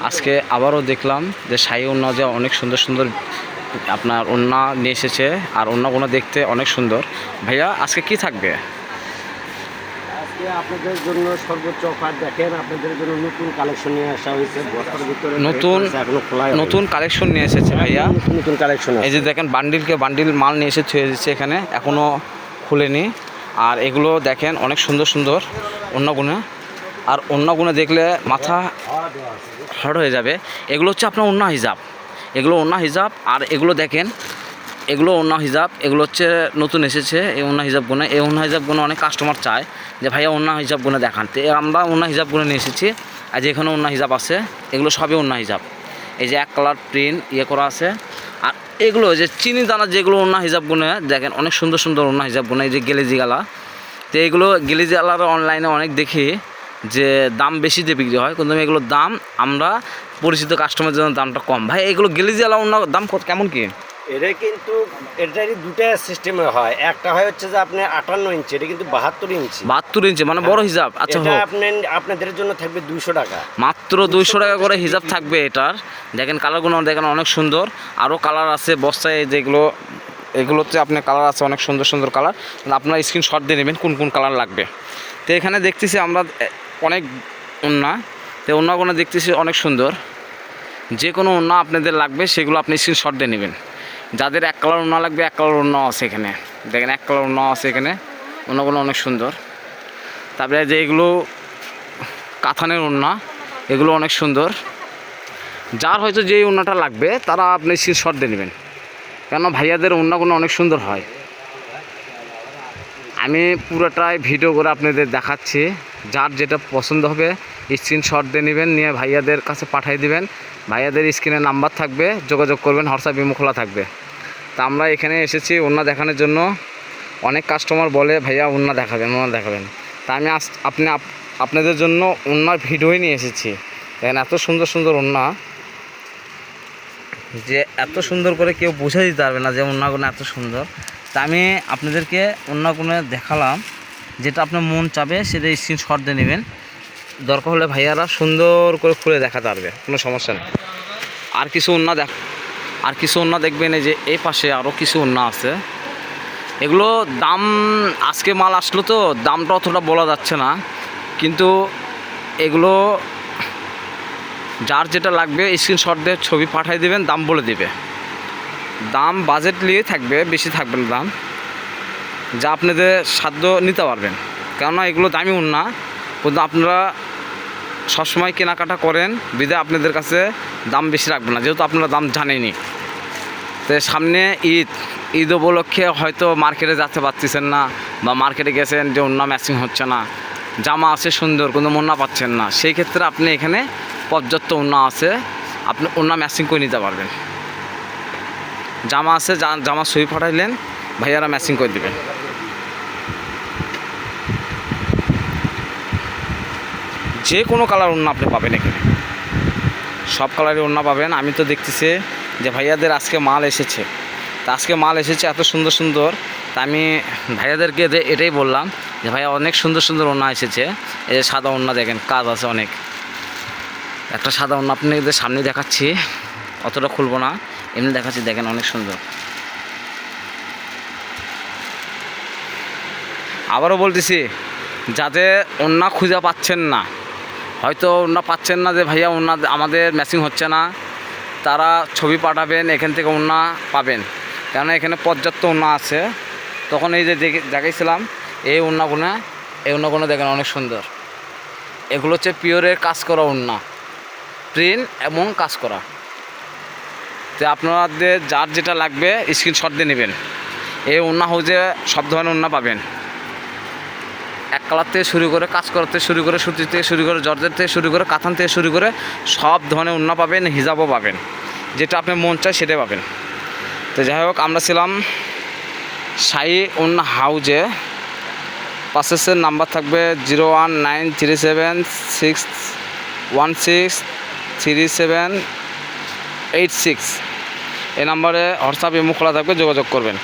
আজকে আবারও দেখলাম যে শাহী ওড়না যে অনেক সুন্দর সুন্দর আপনার ওড়না নিয়ে এসেছে, আর ওড়নাগুলো দেখতে অনেক সুন্দর। ভাইয়া আজকে কি থাকবে? আজকে আপনাদের জন্য সর্বোচ্চ অফার দেখেন, আপনাদের জন্য নতুন কালেকশন নিয়ে আসা হয়েছে। বস্তার ভিতরে নতুন কালেকশন নিয়ে এসেছে ভাইয়া, নতুন কালেকশন। এই যে দেখেন বান্ডিলকে বান্ডিল মাল নিয়ে এসে ছুঁয়ে দিচ্ছে এখানে, এখনও খুলেনি। আর এগুলো দেখেন অনেক সুন্দর সুন্দর ওড়নাগুলো, আর ওড়নাগুলো দেখলে মাথা হট হয়ে যাবে। এগুলো হচ্ছে আপনার ওড়না হিজাব, এগুলো ওড়না হিজাব। আর এগুলো দেখেন, এগুলো ওড়না হিজাব, এগুলো হচ্ছে নতুন এসেছে এই ওড়না হিজাবগুলো। এই ওড়না হিজাবগুলো অনেক কাস্টমার চায় যে ভাইয়া ওড়না হিজাবগুলো দেখান, তো আমরা ওড়না হিজাবগুলো নিয়ে এসেছি। আর যে এখানে ওড়না হিজাব আছে, এগুলো সবই ওড়না হিজাব। এই যে এক কালার প্রিন্ট করা আছে। আর এগুলো যে চিনি দানা যেগুলো ওড়না হিজাবগুলো দেখেন অনেক সুন্দর সুন্দর ওড়না হিজাবগুলো, এই যে গেলেজি গালা। তো এগুলো গেলেজি গালার অনলাইনে অনেক দেখি যে দাম বেশি দিয়ে বিক্রি হয়, কিন্তু এগুলোর দাম আমরা পরিচিত কাস্টমারের জন্য দামটা কম। ভাই এগুলো গেলেজি গালা ওড়নার দাম কেমন কি? এটা কিন্তু এটারই দুটা সিস্টেমে হয়। একটা হয় হচ্ছে যে আপনার 58 ইঞ্চি, এটা কিন্তু 72 ইঞ্চি। 72 ইঞ্চি মানে বড় হিজাব। আচ্ছা, আপনাদের জন্য থাকবে 200 টাকা, মাত্র 200 টাকা করে হিজাব থাকবে এটার। দেখেন কালারগুলো দেখেন অনেক সুন্দর, আরও কালার আছে বস্তায় যেগুলো, এগুলোতে আপনার কালার আছে অনেক সুন্দর সুন্দর কালার। আপনারা স্ক্রিনশট দিয়ে নেবেন কোন কোন কালার লাগবে। তো এখানে দেখতেছি আমরা অনেক ওড়না, তো ওড়নাগুলো দেখতেছি অনেক সুন্দর। যে কোনো ওড়না আপনাদের লাগবে সেগুলো আপনি স্ক্রিনশট দিয়ে নেবেন। যাদের এক কালার ওড়না লাগবে, এক কালার ওড়নাও আছে এখানে, দেখেন এক কালার ওড়নাও আছে এখানে। ওড়নাগুলো অনেক সুন্দর। তারপরে যে এগুলো কাতানের ওড়না, এগুলো অনেক সুন্দর। যার হয়তো যেই ওড়নাটা লাগবে তারা আপনি স্ক্রিনশট দিয়ে নেবেন, কেন ভাইয়াদের ওড়নাগুলো অনেক সুন্দর হয়। আমি পুরোটাই ভিডিও করে আপনাদের দেখাচ্ছি। যার যেটা পছন্দ হবে স্ক্রিনশট দিয়ে নেবেন, নিয়ে ভাইয়াদের কাছে পাঠিয়ে দিবেন। ভাইয়াদের স্ক্রিনে নাম্বার থাকবে, যোগাযোগ করবেন, হোয়াটসঅ্যাপ ইমো খোলা থাকবে। তা আমরা এখানে এসেছি ওড়না দেখানোর জন্য। অনেক কাস্টমার বলে ভাইয়া ওড়না দেখাবেন, ওড়না দেখাবেন। তা আমি আপনাদের জন্য ওড়নার ভিডিওই নিয়ে এসেছি। দেখেন এত সুন্দর সুন্দর ওড়না, যে এত সুন্দর করে কেউ বুঝে দিতে পারবে না যে ওড়নাগুলো এত সুন্দর। তা আমি আপনাদেরকে ওড়নাগুলো দেখালাম, যেটা আপনার মন চাবে সেটা স্ক্রিনশট দিয়ে নেবেন। দরকার হলে ভাইয়ারা সুন্দর করে খুলে দেখাতে পারবে, কোনো সমস্যা নেই। আর কিছু ওড়না দেখবেন, এই যে এই পাশে আরও কিছু ওড়না আছে। এগুলো দাম আজকে মাল আসলো তো দামটা অতটা বলা যাচ্ছে না, কিন্তু এগুলো যার যেটা লাগবে স্ক্রিনশট দিয়ে ছবি পাঠিয়ে দেবেন, দাম বলে দেবে। দাম বাজেট নিয়ে থাকবে, বেশি থাকবে না দাম, যা আপনাদের সাধ্য নিতে পারবেন। কেননা এগুলো দামি ওড়না, কিন্তু আপনারা সবসময় কেনাকাটা করেন বিধায় আপনাদের কাছে দাম বেশি রাখবে না, যেহেতু আপনারা দাম জানেনই। তো সামনে ঈদ উপলক্ষে হয়তো মার্কেটে যেতে পারতেছেন না, বা মার্কেটে গেছেন যে ওড়না ম্যাচিং হচ্ছে না, জামা আছে সুন্দর কিন্তু ওড়না পাচ্ছেন না, সেই ক্ষেত্রে আপনি এখানে পর্যাপ্ত ওড়না আছে, আপনি ওড়না ম্যাচিং করে নিতে পারবেন। জামা আছে, জামা ছবি পাঠাইলেন, ভাইয়ারা ম্যাচিং করে দেবেন। যে কোনো কালার ওড়না আপনি পাবেন এখানে, সব কালারের ওড়না পাবেন। আমি তো দেখতেছি যে ভাইয়াদের আজকে মাল এসেছে, তা আজকে মাল এসেছে এত সুন্দর সুন্দর। তা আমি ভাইয়াদেরকে এটাই বললাম যে ভাইয়া অনেক সুন্দর সুন্দর ওড়না এসেছে। এই যে সাদা ওড়না দেখেন, কাজ আছে অনেক। একটা সাদা ওড়না আপনাদের সামনে দেখাচ্ছি, অতটা খুলবো না, এমনি দেখাচ্ছি, দেখেন অনেক সুন্দর। আবারও বলতেছি, যাদের ওড়না খুঁজে পাচ্ছেন না, হয়তো ওড়না পাচ্ছেন না যে ভাইয়া ওড়না আমাদের ম্যাচিং হচ্ছে না, তারা ছবি পাঠাবেন, এখান থেকে ওড়না পাবেন। কেননা এখানে পর্যাপ্ত ওড়না আছে। তখন এই যে দেখাইছিলাম এই ওড়নাগুলো দেখেন অনেক সুন্দর। এগুলো হচ্ছে পিওরের কাজ করা ওড়না, প্রিন্ট এবং কাজ করা। তো আপনাদের যার যেটা লাগবে স্ক্রিনশট দিয়ে নেবেন। এই ওড়না হাউজে সব ধরনের ওড়না পাবেন, এক কালার থেকে শুরু করে, কাজ করার থেকে শুরু করে, সুতি থেকে শুরু করে, জর্জের থেকে শুরু করে, কাতান থেকে শুরু করে সব ধরনের ওড়না পাবেন, হিজাবও পাবেন, যেটা আপনার মন চায় সেটাই পাবেন। তো যাই হোক, আমরা ছিলাম শাহী ওড়না হাউজে। পাশের নাম্বার থাকবে 0193761633786। এই নাম্বারে হোয়াটসঅ্যাপ ইমো খোলা থাকবে, যোগাযোগ করবেন।